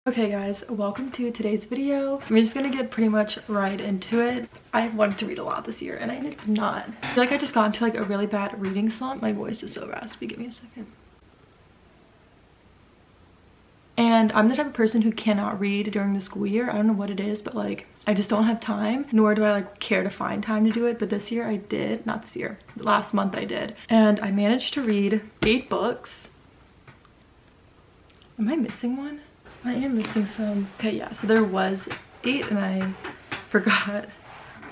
Okay guys, welcome to today's video. I'm just gonna get pretty much right into it. I wanted to read a lot this year and I did not. I feel like I just got into like a really bad reading slump. My voice is so raspy, give me a second. And I'm the type of person who cannot read during the school year. I don't know what it is, but like I just don't have time, nor do I like care to find time to do it. But this year I did, not this year, last month I did. And I managed to read 8 books. Am I missing one? I am missing some. Okay, yeah, so there was 8 and I forgot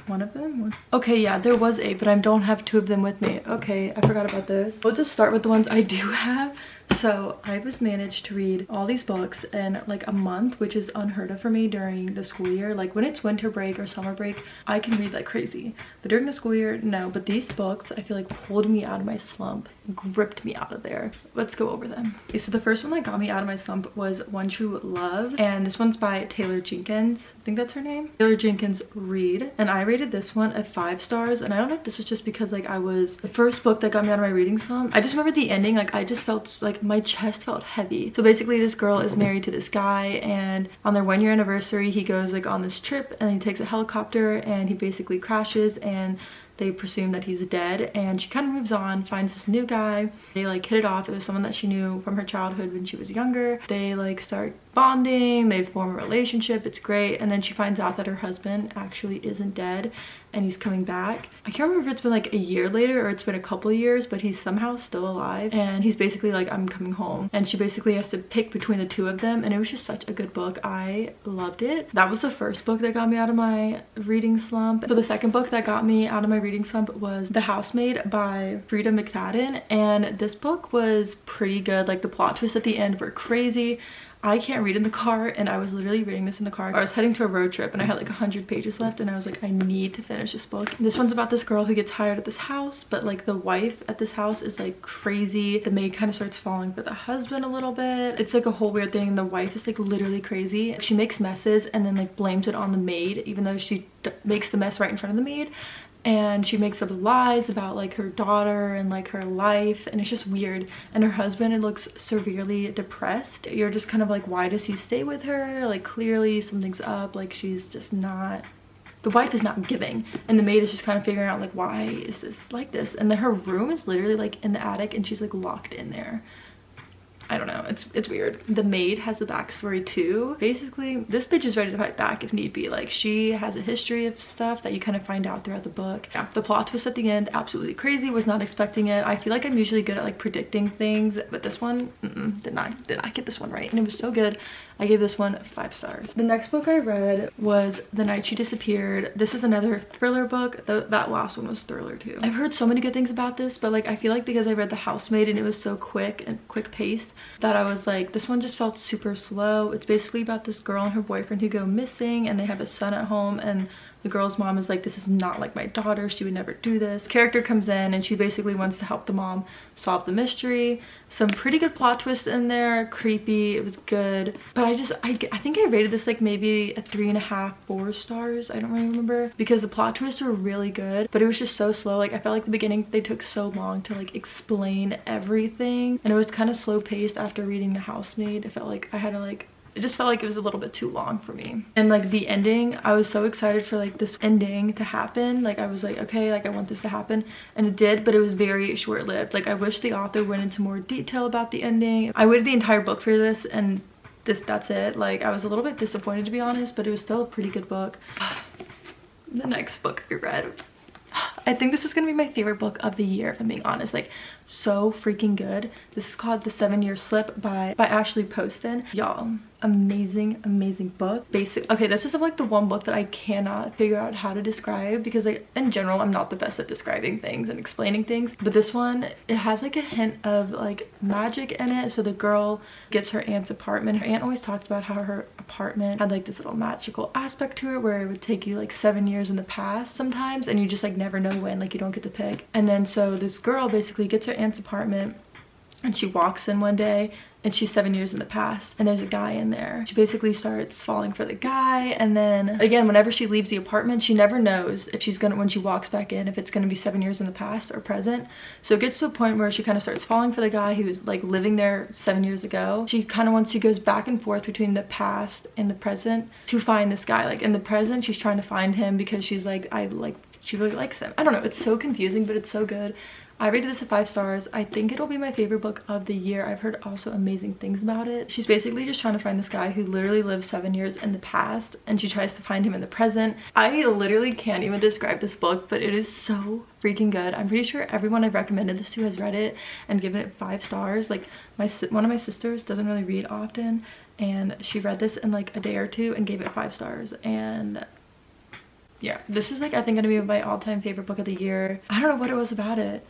one of them. Okay, yeah, there was 8, but I don't have 2 of them with me. Okay, I forgot about those. We'll just start with the ones I do have. So I was managed to read all these books in like a month, which is unheard of for me during the school year. Like when it's winter break or summer break, I can read like crazy, but during the school year, no. But these books I feel like pulled me out of my slump, gripped me out of there. Let's go over them. Okay, so the first one that got me out of my slump was One True Love, and this one's by Taylor Jenkins. I think that's her name. Taylor Jenkins Reid, and I rated this one at 5 stars. And I don't know if this was just because like I was the first book that got me out of my reading slump. I just remember the ending, like I just felt like my chest felt heavy. So basically this girl is married to this guy, and on their 1-year anniversary he goes like on this trip and he takes a helicopter and he basically crashes, and they presume that he's dead, and she kind of moves on, finds this new guy. They like hit it off. It was someone that she knew from her childhood when she was younger. They like start bonding, they form a relationship, it's great. And then she finds out that her husband actually isn't dead and he's coming back. I can't remember if it's been like a year later or it's been a couple of years, but he's somehow still alive, and he's basically like, I'm coming home. And she basically has to pick between the 2 of them, and it was just such a good book. I loved it. That was the first book that got me out of my reading slump. So the second book that got me out of my reading slump was The Housemaid by Freida McFadden, and this book was pretty good. Like the plot twists at the end were crazy. I can't read in the car, and I was literally reading this in the car. I was heading to a road trip and I had like 100 pages left, and I was like, I need to finish this book. This one's about this girl who gets hired at this house, but like the wife at this house is like crazy. The maid kind of starts falling for the husband a little bit. It's like a whole weird thing. The wife is like literally crazy. She makes messes and then like blames it on the maid, even though she makes the mess right in front of the maid. And she makes up lies about like her daughter and like her life, and it's just weird. And her husband, it looks severely depressed. You're just kind of like, why does he stay with her? Like clearly something's up. Like she's just not, the wife is not giving, and the maid is just kind of figuring out like, why is this like this? And then her room is literally like in the attic and she's like locked in there. I don't know, it's weird. The maid has a backstory too. Basically, this bitch is ready to fight back if need be. Like she has a history of stuff that you kind of find out throughout the book. Yeah, the plot twist at the end, absolutely crazy. Was not expecting it. I feel like I'm usually good at like predicting things, but this one, did not get this one right. And it was so good. I gave this one 5 stars. The next book I read was The Night She Disappeared. This is another thriller book. That last one was thriller too. I've heard so many good things about this, but like I feel like because I read The Housemaid and it was so quick and quick paced that I was like, this one just felt super slow. It's basically about this girl and her boyfriend who go missing, and they have a son at home, and the girl's mom is like, this is not like my daughter, she would never do this. Character comes in and she basically wants to help the mom solve the mystery. Some pretty good plot twists in there, creepy, it was good. But I think I rated this like maybe a 3.5, 4 stars. I don't really remember, because the plot twists were really good, but it was just so slow. Like I felt like the beginning they took so long to like explain everything, and it was kind of slow paced. After reading The Housemaid, I felt like I had to like, it just felt like it was a little bit too long for me. And like the ending, I was so excited for like this ending to happen. Like I was like, okay, like I want this to happen, and it did, but it was very short-lived. Like I wish the author went into more detail about the ending. I waited the entire book for this, and that's it. Like I was a little bit disappointed, to be honest, but it was still a pretty good book. The next book I read, I think this is gonna be my favorite book of the year, if I'm being honest. Like so freaking good. This is called The 7-Year Slip by Ashley Poston. Y'all, amazing book. Okay, this is like the one book that I cannot figure out how to describe, because like in general I'm not the best at describing things and explaining things, but this one, it has like a hint of like magic in it. So the girl gets her aunt's apartment. Her aunt always talked about how her apartment had like this little magical aspect to it, where it would take you like 7 years in the past sometimes, and you just like never know when, like you don't get to pick. And then so this girl basically gets her aunt's apartment, and she walks in one day and she's 7 years in the past and there's a guy in there. She basically starts falling for the guy, and then again, whenever she leaves the apartment, she never knows if she's gonna, when she walks back in, if it's gonna be 7 years in the past or present. So it gets to a point where she kind of starts falling for the guy who's like living there 7 years ago. She kind of wants, she goes back and forth between the past and the present to find this guy. Like in the present, she's trying to find him because she's like, she really likes him. I don't know, it's so confusing, but it's so good. I rated this at 5 stars. I think it'll be my favorite book of the year. I've heard also amazing things about it. She's basically just trying to find this guy who literally lives 7 years in the past, and she tries to find him in the present. I literally can't even describe this book, but it is so freaking good. I'm pretty sure everyone I've recommended this to has read it and given it 5 stars. Like one of my sisters doesn't really read often, and she read this in like a day or two and gave it 5 stars. And yeah, this is like, I think, gonna be my all-time favorite book of the year. I don't know what it was about it.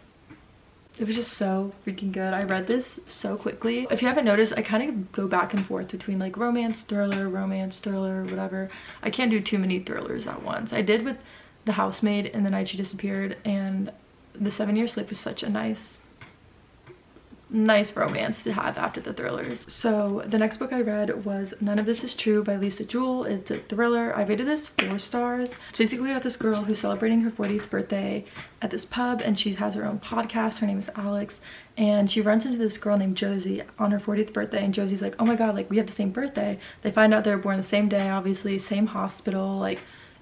It was just so freaking good. I read this so quickly. If you haven't noticed, I kind of go back and forth between like romance, thriller, whatever. I can't do too many thrillers at once. I did with The Housemaid and The Night She Disappeared, and The 7 Year Slip was such a nice romance to have after the thrillers. So the next book I read was None of This Is True by Lisa Jewell. It's a thriller. I rated this 4 stars. It's basically about this girl who's celebrating her 40th birthday at this pub, and she has her own podcast. Her name is Alex, and she runs into this girl named Josie on her 40th birthday, and Josie's like, oh my god, like we have the same birthday. They find out they were born the same day, obviously, same hospital. Like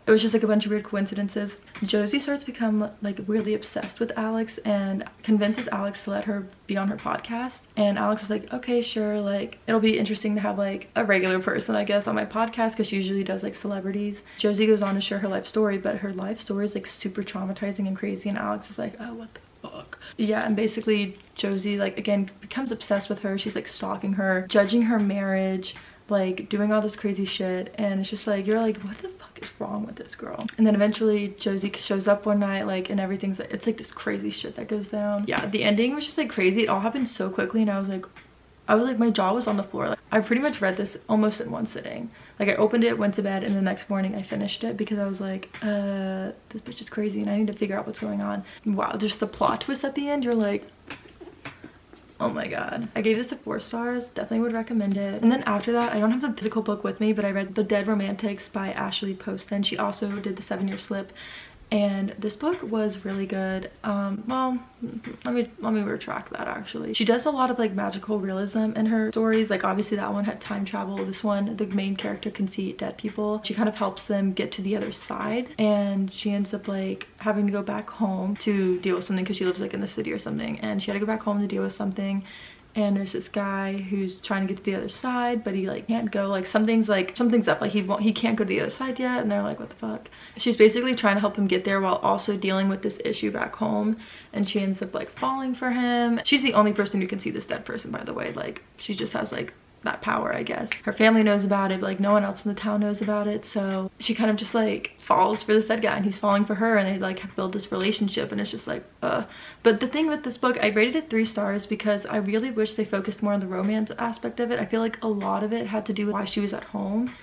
it was just like a bunch of weird coincidences. Josie starts to become like weirdly obsessed with Alex and convinces Alex to let her be on her podcast. And Alex is like, okay, sure, like it'll be interesting to have like a regular person, I guess, on my podcast, because she usually does like celebrities. Josie goes on to share her life story, but her life story is like super traumatizing and crazy, and Alex is like, oh, what the fuck. Yeah, and basically Josie like again becomes obsessed with her. She's like stalking her, judging her marriage, like doing all this crazy shit, and it's just like, you're like, what the fuck is wrong with this girl? And then eventually Josie shows up one night, like, and everything's, it's like this crazy shit that goes down. Yeah, the ending was just like crazy. It all happened so quickly, and I was like, my jaw was on the floor. Like I pretty much read this almost in one sitting. Like I opened it, went to bed, and the next morning I finished it because I was like, this bitch is crazy and I need to figure out what's going on. Wow, just the plot twist at the end, you're like, oh my god. I gave this a 4 stars. Definitely would recommend it. And then after that, I don't have the physical book with me, but I read The Dead Romantics by Ashley Poston. She also did The 7 Year Slip, and this book was really good. Well, let me retract that actually. She does a lot of like magical realism in her stories. Like obviously that one had time travel. This one, the main character can see dead people. She kind of helps them get to the other side, and she ends up like having to go back home to deal with something because she lives like in the city or something, and she had to go back home to deal with something. And there's this guy who's trying to get to the other side, but he like can't go. Like something's up, like he can't go to the other side yet, and they're like, what the fuck. She's basically trying to help him get there while also dealing with this issue back home, and she ends up like falling for him. She's the only person who can see this dead person, by the way. Like she just has like that power, I guess. Her family knows about it, but like no one else in the town knows about it, so she kind of just like falls for this dead guy, and he's falling for her, and they like have built this relationship, and it's just like But the thing with this book, I rated it 3 stars because I really wish they focused more on the romance aspect of it. I feel like a lot of it had to do with why she was at home,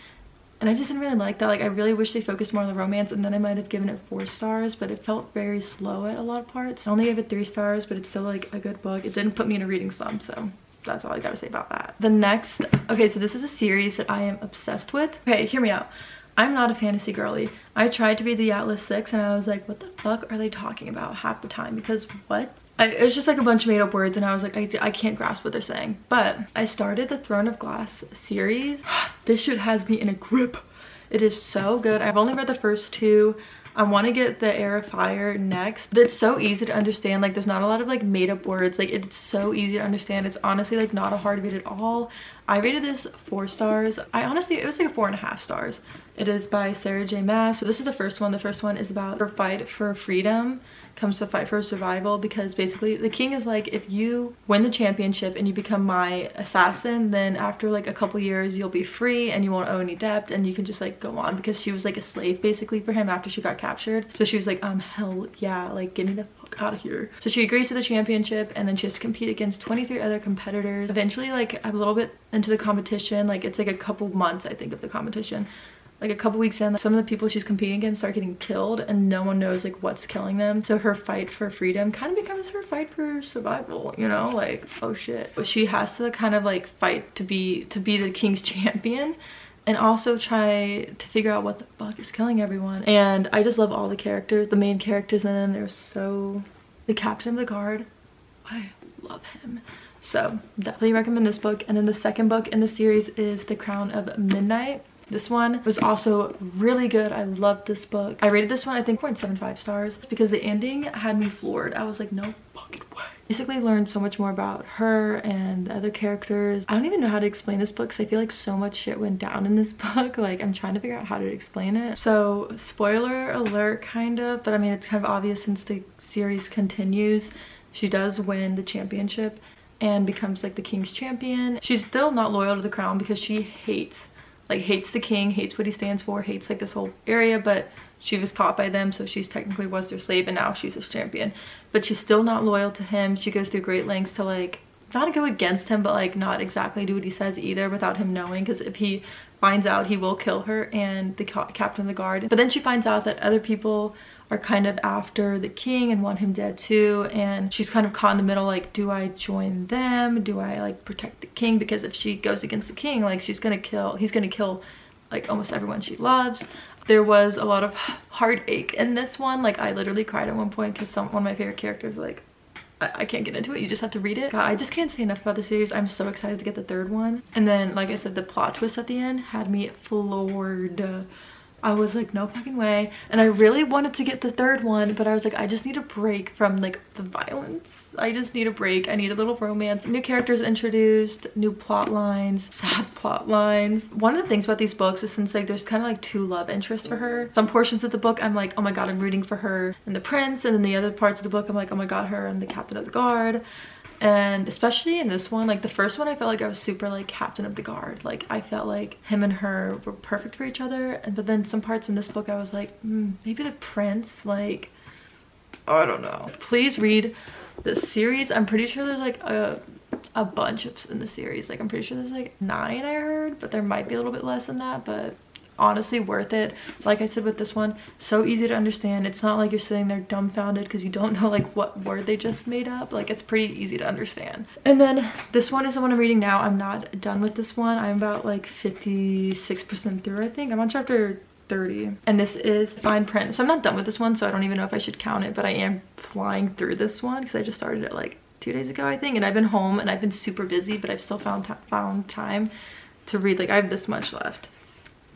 and I just didn't really like that. Like I really wish they focused more on the romance, and then I might have given it 4 stars, but it felt very slow at a lot of parts. I only gave it 3 stars, but it's still like a good book. It didn't put me in a reading slump, so that's all I gotta say about that. The next, okay, so this is a series that I am obsessed with. Okay, hear me out. I'm not a fantasy girly. I tried to be the Atlas 6, and I was like, what the fuck are they talking about half the time? Because what? It was just like a bunch of made up words, and I was like, I can't grasp what they're saying. But I started the Throne of Glass series. This shit has me in a grip. It is so good. I've only read the first 2. I want to get the Heir of Fire next. It's so easy to understand. Like there's not a lot of like made up words. Like it's so easy to understand. It's honestly like not a hard read at all. I rated this 4 stars. It was like a 4.5 stars. It is by Sarah J Maas. So this is the first one. The first one is about her fight for freedom. Comes to fight for survival, because basically the king is like, if you win the championship and you become my assassin, then after like a couple years you'll be free and you won't owe any debt, and you can just like go on, because she was like a slave basically for him after she got captured. So she was like, hell yeah, like get me the fuck out of here. So she agrees to the championship, and then she has to compete against 23 other competitors. Eventually, like a little bit into the competition, like it's like a couple months I think of the competition, like a couple weeks in, like, some of the people she's competing against start getting killed and no one knows like what's killing them. So her fight for freedom kind of becomes her fight for survival, you know, like, oh shit. But she has to kind of like fight to be the king's champion and also try to figure out what the fuck is killing everyone. And I just love all the characters, the main characters in them. They're so, the captain of the guard, I love him. So definitely recommend this book. And then the second book in the series is The Crown of Midnight. This one was also really good. I loved this book. I rated this one, I think, 0.75 stars because the ending had me floored. I was like, no fucking way. Basically learned so much more about her and the other characters. I don't even know how to explain this book because I feel like so much shit went down in this book. Like, I'm trying to figure out how to explain it. So spoiler alert, kind of, but I mean, it's kind of obvious since the series continues. She does win the championship and becomes like the king's champion. She's still not loyal to the crown because she hates the king, hates what he stands for, hates like this whole area, but she was taught by them, so she's technically was their slave and now she's his champion. But she's still not loyal to him. She goes through great lengths to like not go against him, but like not exactly do what he says either without him knowing, because if he finds out, he will kill her and the captain of the guard. But then she finds out that other people are kind of after the king and want him dead too, and she's kind of caught in the middle, like, do I join them? Do I like protect the king? Because if she goes against the king, like, he's gonna kill like almost everyone she loves. There was a lot of heartache in this one. Like, I literally cried at one point because one of my favorite characters, like, I can't get into it, you just have to read it. God, I just can't say enough about the series. I'm so excited to get the third one. And then, like I said, the plot twist at the end had me floored. I was like, no fucking way. And I really wanted to get the third one, but I was like, I just need a break from like the violence. I just need a break. I need a little romance. New characters introduced, new plot lines, sad plot lines. One of the things about these books is since like there's kind of like two love interests for her. Some portions of the book I'm like, oh my god, I'm rooting for her and the prince, and then the other parts of the book I'm like, oh my god, her and the captain of the guard. And especially in this one, like the first one, I felt like I was super like captain of the guard. Like I felt like him and her were perfect for each other. But then some parts in this book I was like, maybe the prince, like, I don't know. Please read the series. I'm pretty sure there's like a bunch of in the series. Like I'm pretty sure there's like 9 I heard, but there might be a little bit less than that. But honestly, worth it. Like I said with this one, so easy to understand. It's not like you're sitting there dumbfounded because you don't know like what word they just made up. Like it's pretty easy to understand. And then this one is the one I'm reading now. I'm not done with this one. I'm about like 56% through, I think. I'm on chapter 30, and this is fine print. So I'm not done with this one, so I don't even know if I should count it, but I am flying through this one because I just started it like 2 days ago, I think. And I've been home and I've been super busy, but I've still found time to read. Like I have this much left.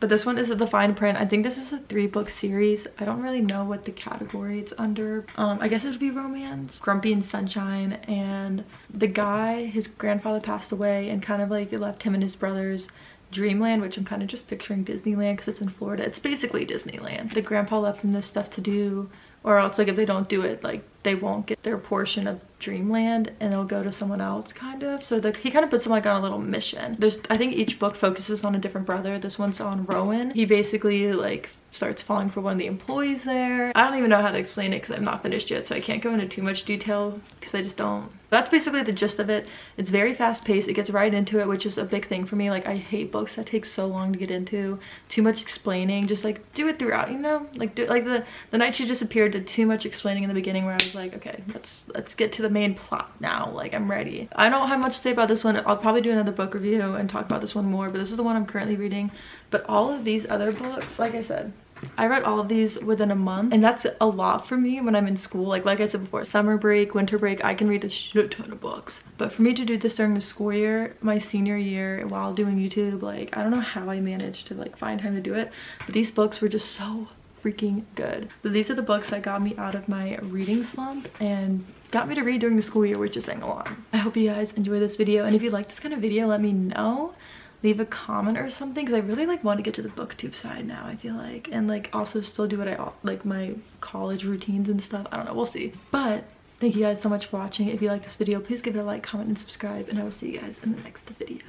But this one is the fine print. I think this is a 3-book series. I don't really know what the category it's under. I guess it would be romance. Grumpy and Sunshine, and the guy, his grandfather passed away and kind of like it left him and his brothers dreamland, which I'm kind of just picturing Disneyland because it's in Florida. It's basically Disneyland. The grandpa left them this stuff to do, or else like if they don't do it, like they won't get their portion of dreamland and it'll go to someone else, kind of. So he kind of puts them like on a little mission. I think each book focuses on a different brother. This one's on Rowan. He basically like starts falling for one of the employees there. I don't even know how to explain it because I'm not finished yet, so I can't go into too much detail because I just don't. That's basically the gist of it. It's very fast paced. It gets right into it, which is a big thing for me. Like I hate books that take so long to get into, too much explaining. Just like do it throughout, you know, like do like the Night She Disappeared did too much explaining in the beginning where I was like, okay, let's get to the main plot now. Like I'm ready. I don't have much to say about this one. I'll probably do another book review and talk about this one more, but this is the one I'm currently reading. But all of these other books, like I said, I read all of these within a month, and that's a lot for me when I'm in school. Like I said before, summer break, winter break, I can read a shit ton of books. But for me to do this during the school year, my senior year, while doing YouTube, like I don't know how I managed to like find time to do it, but these books were just so freaking good. But these are the books that got me out of my reading slump and got me to read during the school year, which is saying a lot. I hope you guys enjoy this video, and if you like this kind of video, let me know. Leave a comment or something, because I really like want to get to the booktube side now, I feel like, and like also still do what I like, my college routines and stuff. I don't know, we'll see. But thank you guys so much for watching. If you like this video, please give it a like, comment, and subscribe, and I will see you guys in the next video.